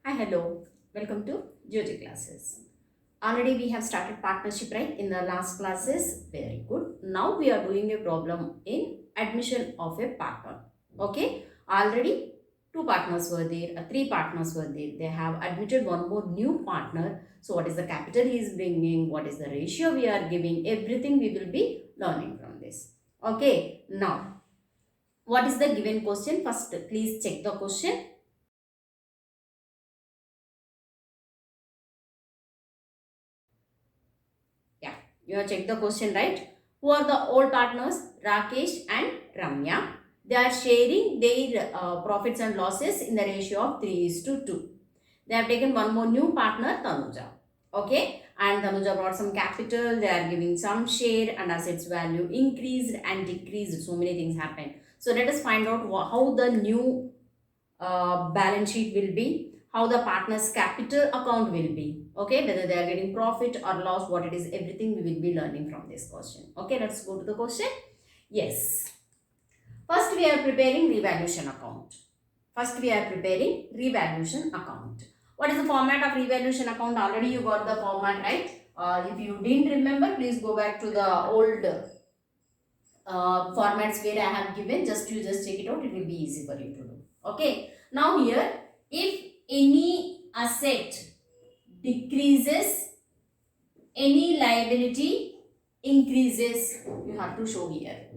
Hi, hello. Welcome to Geogy classes. Already we have started partnership, right? In the last classes. Very good. Now we are doing a problem in admission of a partner. Okay. Already two partners were there, three partners were there. They have admitted one more new partner. So what is the capital he is bringing? What is the ratio we are giving? Everything we will be learning from this. Okay. Now, what is the given question? First, please check the question. Yeah, you have checked the question, right? Who are the old partners? Rakesh and Ramya. They are sharing their profits and losses in the ratio of 3 is to 2. They have taken one more new partner, Tanuja. Okay, and Tanuja brought some capital. They are giving some share and assets value increased and decreased. So many things happen. So let us find out how the new balance sheet will be, how the partner's capital account will be, okay, whether they are getting profit or loss, what it is, everything we will be learning from this question. Okay, let's go to the question. Yes, first we are preparing revaluation account. First we are preparing revaluation account. What is the format of revaluation account? Already you got the format, right? If you didn't remember, please go back to the old formats where I have given. You just check it out. It will be easy for you to do. Okay. Now here, if any asset decreases, any liability increases, you have to show here.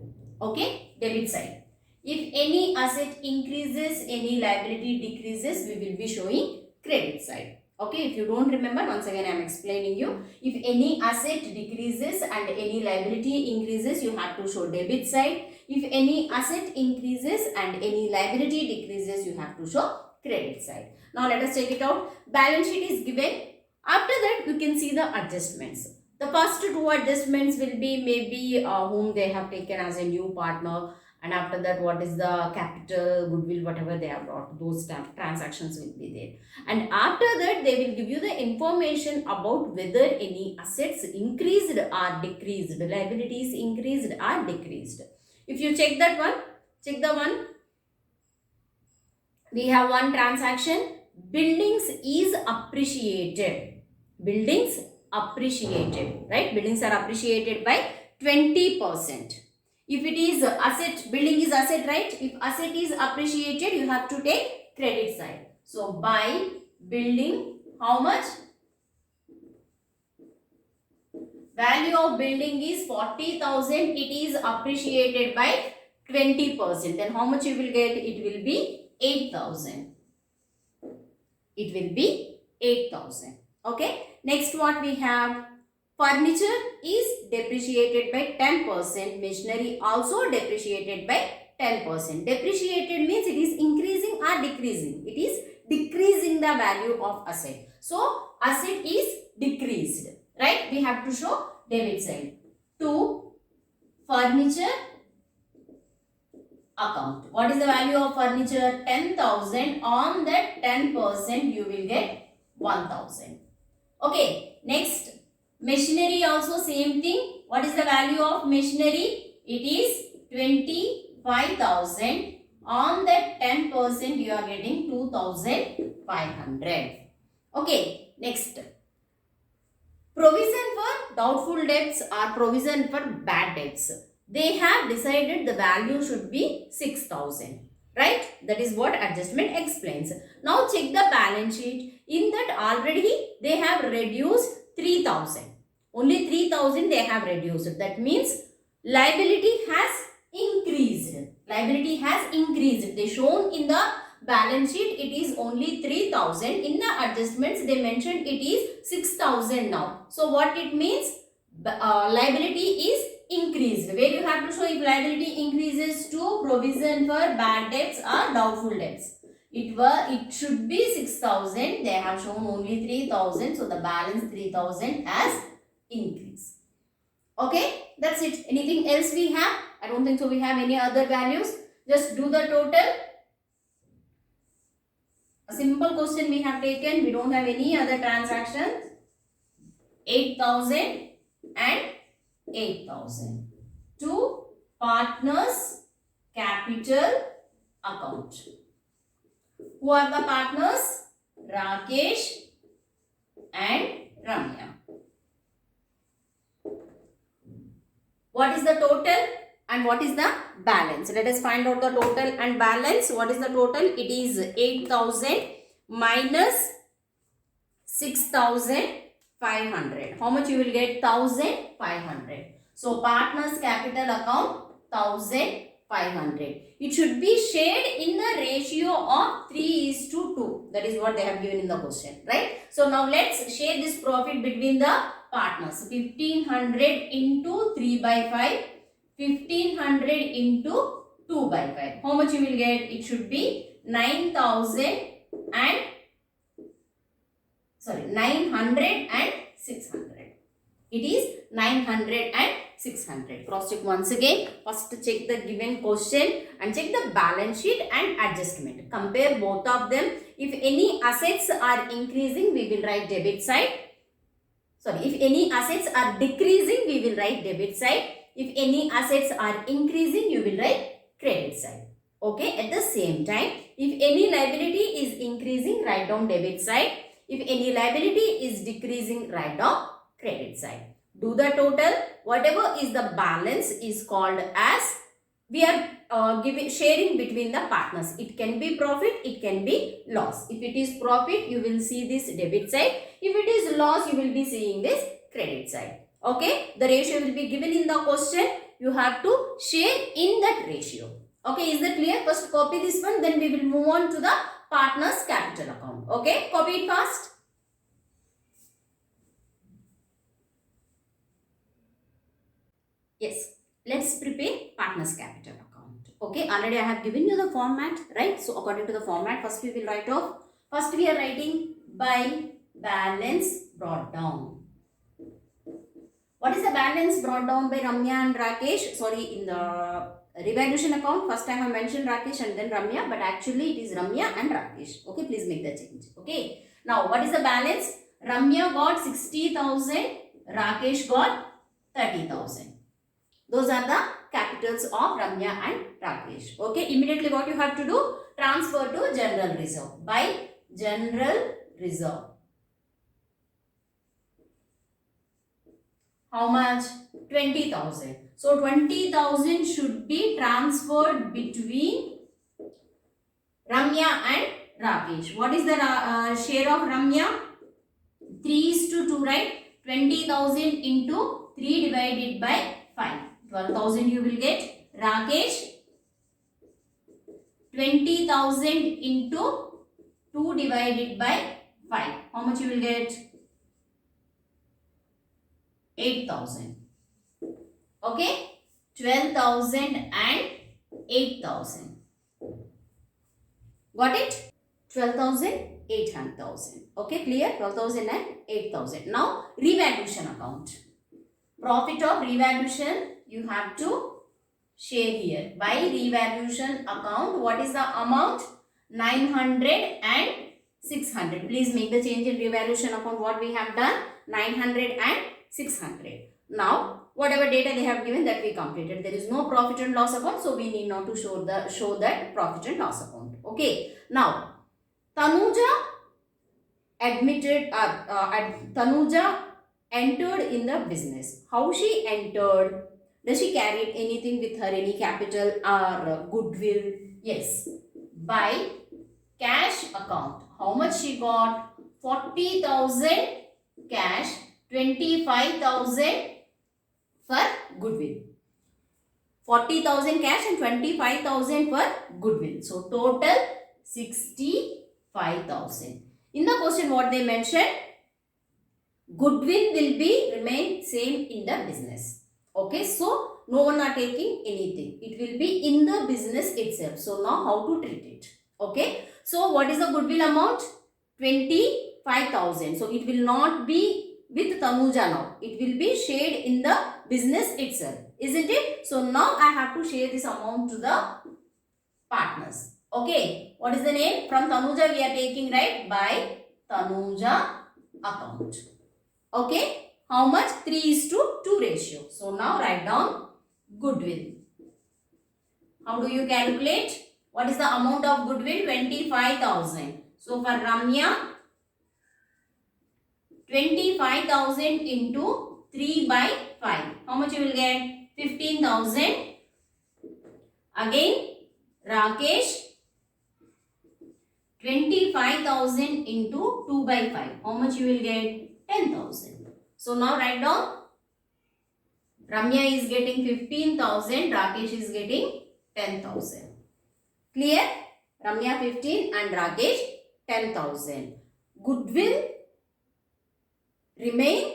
Okay. Debit side. If any asset increases, any liability decreases, we will be showing credit side. Okay, if you don't remember, once again I am explaining you. If any asset decreases and any liability increases, you have to show debit side. If any asset increases and any liability decreases, you have to show credit side. Now let us check it out. Balance sheet is given. After that, you can see the adjustments. The first two adjustments will be maybe whom they have taken as a new partner, and after that what is the capital, goodwill, whatever they have brought, those transactions will be there. And after that they will give you the information about whether any assets increased or decreased, liabilities increased or decreased. If you check that one, check the one, we have one transaction, buildings is appreciated. Buildings appreciated, right? Buildings are appreciated by 20%. If it is asset, building is asset, right? If asset is appreciated, you have to take credit side. So by building, how much? Value of building is 40,000. It is appreciated by 20%. Then how much you will get? It will be 8,000. It will be 8,000. Okay. Next what we have? Furniture is depreciated by 10%. Machinery also depreciated by 10%. Depreciated means it is increasing or decreasing. It is decreasing the value of asset. So, asset is decreased. Right? We have to show debit side. 2. Furniture account. What is the value of furniture? 10,000. On that 10% you will get 1,000. Okay. Next, machinery also same thing. What is the value of machinery? It is 25,000. On that 10% you are getting 2,500. Okay. Next, provision for doubtful debts or provision for bad debts. They have decided the value should be 6,000. Right? That is what adjustment explains. Now check the balance sheet. In that already they have reduced 3,000. Only 3,000 they have reduced. That means liability has increased. Liability has increased. They shown in the balance sheet it is only 3,000. In the adjustments they mentioned it is 6,000 now. So what it means? Liability is increased. Where you have to show if liability increases to provision for bad debts or doubtful debts. It should be 6,000. They have shown only 3,000. So the balance 3,000 has increased. Okay, that's it. Anything else we have? I don't think so. We have any other values. Just do the total. A simple question we have taken. We don't have any other transactions. 8,000 and 8,000. Two partners capital account. Who are the partners? Rakesh and Ramya. What is the total and what is the balance? Let us find out the total and balance. What is the total? It is 8,000 minus 6,500. How much you will get? 1,500. So partners capital account 1,500. It should be shared in the ratio of 3:2. That is what they have given in the question, right? So now let's share this profit between the partners. 1,500 into 3 by 5. 1,500 into 2 by 5. How much you will get? It should be 900 and 600. It is 900 and 600. Cross check once again. First check the given question and check the balance sheet and adjustment. Compare both of them. If any assets are increasing, we will write debit side. If any assets are decreasing, we will write debit side. If any assets are increasing, you will write credit side. Okay. At the same time, if any liability is increasing, write down debit side. If any liability is decreasing, write down credit side. Do the total. Whatever is the balance is called as, we are sharing between the partners. It can be profit, it can be loss. If it is profit, you will see this debit side. If it is loss, you will be seeing this credit side. Okay. The ratio will be given in the question. You have to share in that ratio. Okay. Is that clear? First copy this one. Then we will move on to the partners capital account. Okay. Copy it fast. Yes. Let's prepare partners capital account. Okay. Already I have given you the format, right? So according to the format, first we will write off. First we are writing by balance brought down. What is the balance brought down by Ramya and Rakesh? In the revaluation account, first I have mentioned Rakesh and then Ramya, but actually it is Ramya and Rakesh. Okay, please make the change. Okay. Now, what is the balance? Ramya got 60,000, Rakesh got 30,000. Those are the capitals of Ramya and Rakesh. Okay, immediately what you have to do? Transfer to general reserve by general reserve. How much? 20,000. So 20,000 should be transferred between Ramya and Rakesh. What is the share of Ramya? 3:2, right? 20,000 into 3 divided by 5. 12,000 you will get. Rakesh, 20,000 into 2 divided by 5. How much you will get? 8,000. Okay. 12,000 and 8,000. Got it? 12,000, 800,000. Okay, clear? 12,000 and 8,000. Now, revaluation account. Profit of revaluation you have to share here. By revaluation account, what is the amount? 900 and 600. Please make the change in revaluation account. What we have done? 900 and 600. Now, whatever data they have given, that we completed. There is no profit and loss account, so we need not to show that profit and loss account. Okay. Now, Tanuja Tanuja entered in the business. How she entered? Does she carry anything with her, any capital or goodwill? Yes. By cash account. How much she got? 40,000 cash, 25,000 for goodwill. 40,000 cash and 25,000 for goodwill. So total 65,000. In the question what they mentioned, goodwill will be remain same in the business. Okay, so no one are taking anything. It will be in the business itself. So now how to treat it? Okay, so what is the goodwill amount? 25,000. So it will not be with Tanuja now. It will be shared in the business itself. Isn't it? So now I have to share this amount to the partners. Okay. What is the name? From Tanuja we are taking, right? By Tanuja account. Okay. How much? 3:2 ratio. So now write down goodwill. How do you calculate? What is the amount of goodwill? 25,000. So for Ramya, 25,000 into 3 by 5. How much you will get? 15,000. Again, Rakesh, 25,000 into 2 by 5. How much you will get? 10,000. So now write down. Ramya is getting 15,000. Rakesh is getting 10,000. Clear? Ramya 15 and Rakesh 10,000. Goodwill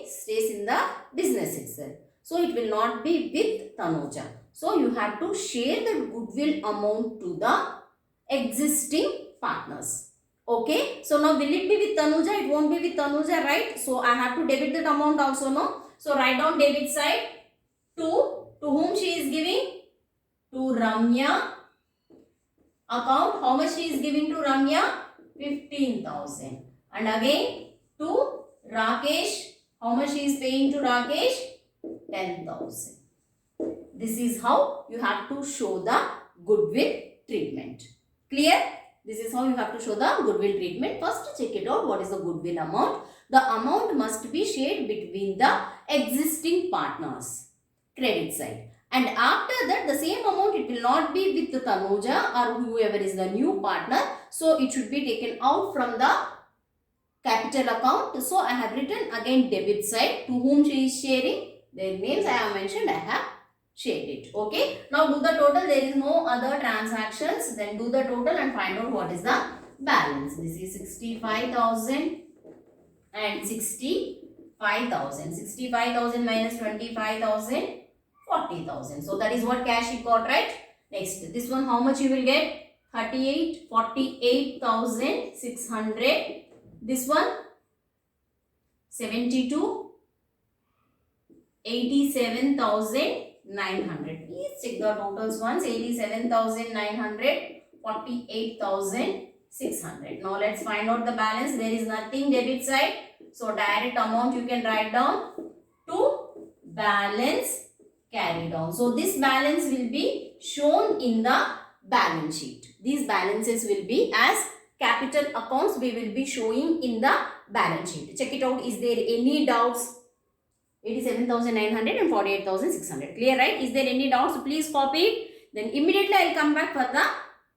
stays in the business itself. So it will not be with Tanuja. So you have to share the goodwill amount to the existing partners. Okay. So now will it be with Tanuja? It won't be with Tanuja, right? So I have to debit that amount also, no? So write down debit side to whom she is giving? To Ramya. Account, how much she is giving to Ramya? 15,000. And again to Rakesh, how much she is paying to Rakesh? 10,000. This is how you have to show the goodwill treatment. Clear? This is how you have to show the goodwill treatment. First check it out. What is the goodwill amount? The amount must be shared between the existing partners. Credit side. And after that, the same amount, it will not be with Tanuja or whoever is the new partner. So it should be taken out from the capital account. So I have written again debit side to whom she is sharing. Their names I have mentioned, I have shared it. Okay. Now do the total. There is no other transactions. Then do the total and find out what is the balance. This is 65,000 and 65,000. 65,000 minus 25,000. 40,000. So that is what cash you got, right? Next, this one how much you will get? 48,600. This one 72, 87,900. Please check the totals once. 87,900, 48,600. Now let's find out the balance. There is nothing debit side. So direct amount you can write down to balance carried on. So this balance will be shown in the balance sheet. These balances will be as capital accounts we will be showing in the balance sheet. Check it out. Is there any doubts? 87,900 and 48,600. Clear, right? Is there any doubts? Please copy it. Then immediately I will come back for the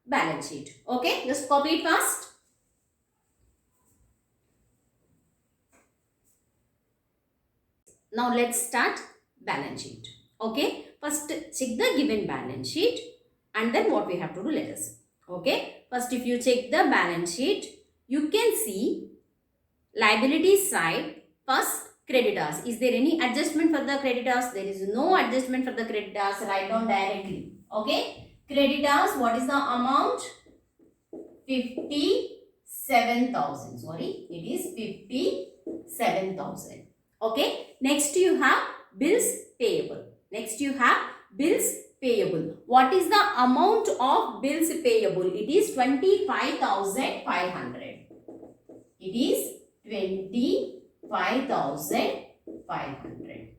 balance sheet. Okay. Just copy it fast. Now let's start balance sheet. Okay, first check the given balance sheet and then what we have to do, let us. Okay, first if you check the balance sheet, you can see liability side, first creditors. Is there any adjustment for the creditors? There is no adjustment for the creditors. Write down directly. Okay, creditors, what is the amount? 57,000. Sorry, it is 57,000. Okay, next you have bills payable. Next you have bills payable. What is the amount of bills payable? It is 25,500. It is 25,500.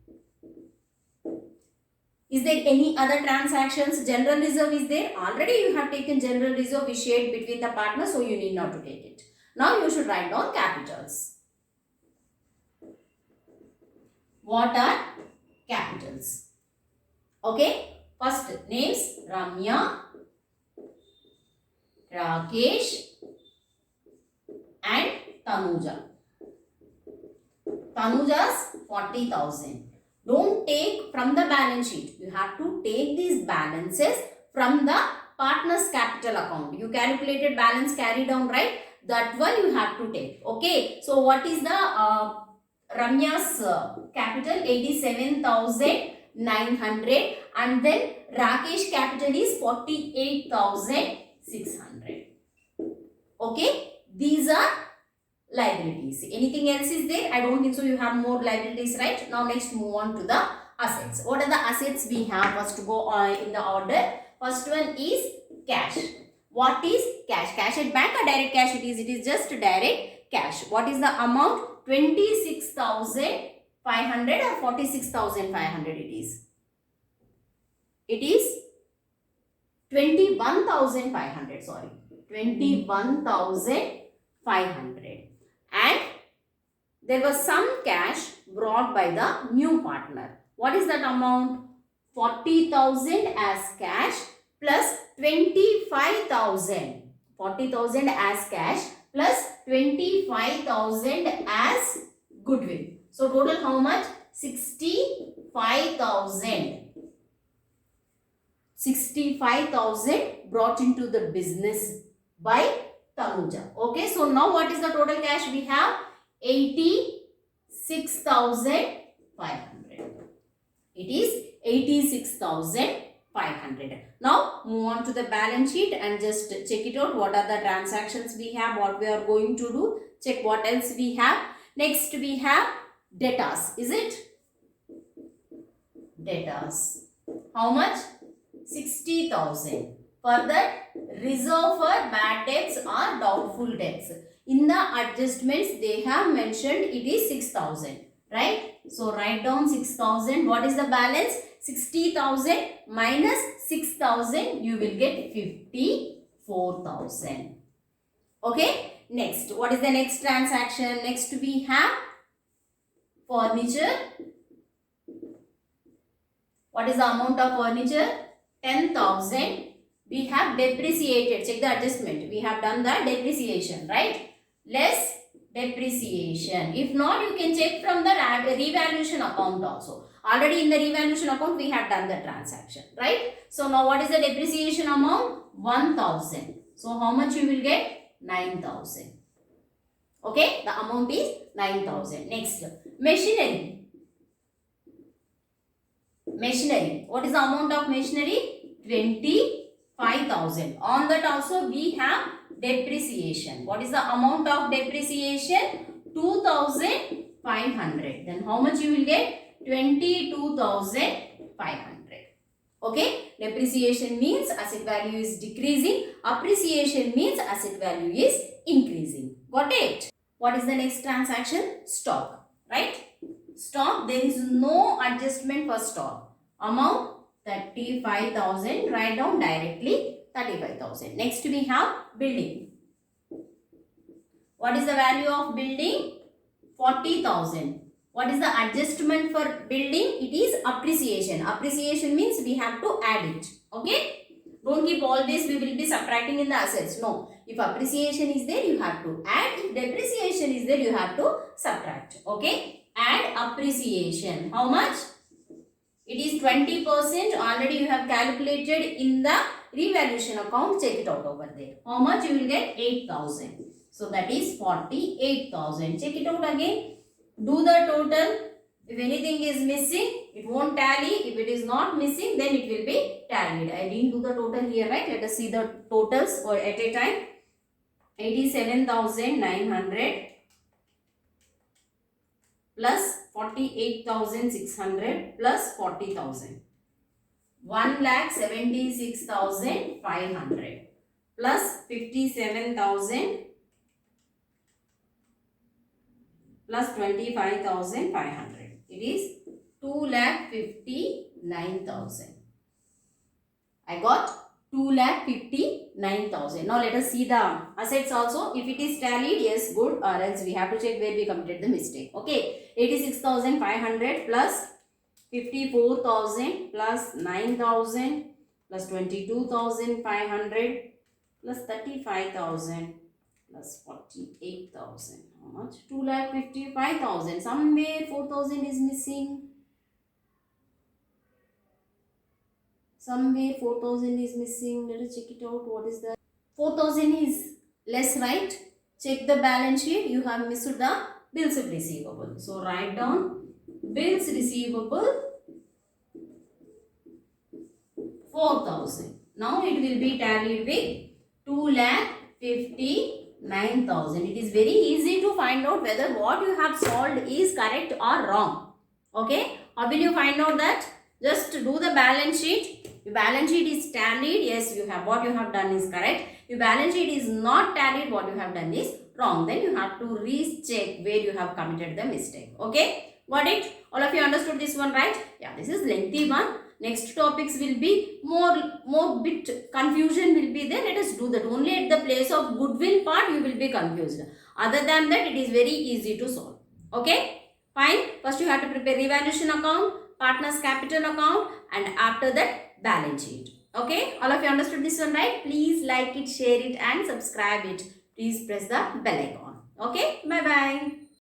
Is there any other transactions? General reserve is there. Already you have taken general reserve we shared between the partners, so you need not to take it. Now you should write down capitals. What are capitals? Okay, first names Ramya, Rakesh and Tanuja. Tanuja's 40,000. Don't take from the balance sheet. You have to take these balances from the partner's capital account. You calculated balance carry down, right? That one you have to take. Okay, so what is the Ramya's capital? 87,900 and then Rakesh capital is 48,600. Okay, these are liabilities. Anything else is there? I don't think so. You have more liabilities, right? Now next move on to the assets. What are the assets we have? First to go in the order. First one is cash. What is cash? Cash at bank or direct cash? It is just direct cash. What is the amount? 26,500 or 46,500 it is. It is 21,500. Sorry, 21,500. And there was some cash brought by the new partner. What is that amount? 40,000 as cash plus 25,000. 40,000 as cash plus 25,000 as goodwill. So total how much? 65,000. 65,000 brought into the business by Tanuja. Okay, so now what is the total cash we have? 86,500. It is 86,500. Now move on to the balance sheet and just check it out. What are the transactions we have? What we are going to do? Check what else we have. Next we have debtors. Is it? Debtors. How much? 60,000. For that, reserve for bad debts or doubtful debts. In the adjustments, they have mentioned it is 6,000. Right? So, write down 6,000. What is the balance? 60,000 minus 6,000. You will get 54,000. Okay? Next, what is the next transaction? Next, we have furniture. What is the amount of furniture? 10,000. We have depreciated. Check the adjustment. We have done the depreciation, right? Less depreciation. If not, you can check from the revaluation account also. Already in the revaluation account, we have done the transaction, right? So now what is the depreciation amount? 1,000. So how much you will get? 9,000. Okay, the amount is 9,000. Next, machinery. Machinery. What is the amount of machinery? 25,000. On that also we have depreciation. What is the amount of depreciation? 2,500. Then how much you will get? 22,500. Okay. Depreciation means asset value is decreasing. Appreciation means asset value is increasing. Got it? What is the next transaction? Stock. Right? Stock, there is no adjustment for stock. Amount 35,000. Write down directly 35,000. Next we have building. What is the value of building? 40,000. What is the adjustment for building? It is appreciation. Appreciation means we have to add it. Okay? Don't keep all this, we will be subtracting in the assets. No. If appreciation is there, you have to add. If depreciation is there, you have to subtract. Okay? Add appreciation. How much? It is 20%. Already you have calculated in the revaluation account. Check it out over there. How much you will get? 8,000. So that is 48,000. Check it out again. Do the total. If anything is missing, it won't tally. If it is not missing, then it will be tallied. I didn't do the total here, right? Let us see the totals or at a time. 87,900 plus 48,600 plus 40,000. 1,76,500 plus 57,000 plus 25,500. It is 2,59,000. I got 2,59,000. Now let us see the assets also. If it is tallied, yes, good, or else we have to check where we committed the mistake. Okay, 86,500 plus 54,000 plus 9,000 plus 22,500 plus 35,000 plus 48,000. How much? 2,55,000. Somewhere 4,000 is missing. Somewhere 4,000 is missing. Let us check it out. What is that? 4,000 is less, right? Check the balance sheet. You have missed the bills receivable. So write down bills receivable 4,000. Now it will be tallied with 2,59,000. It is very easy to find out whether what you have solved is correct or wrong. Okay? How will you find out that? Just do the balance sheet. Your balance sheet is tallied. Yes, you have what you have done is correct. Your balance sheet is not tallied. What you have done is wrong. Then you have to recheck where you have committed the mistake. Okay? Got it? All of you understood this one, right? Yeah, this is lengthy one. Next topics will be more bit confusion will be there. Let us do that. Only at the place of goodwill part you will be confused. Other than that, it is very easy to solve. Okay, fine. First you have to prepare revaluation account, partners capital account, and after that balance sheet. Okay, all of you understood this one, right? Please like it, share it, and subscribe it. Please press the bell icon. Okay, bye bye.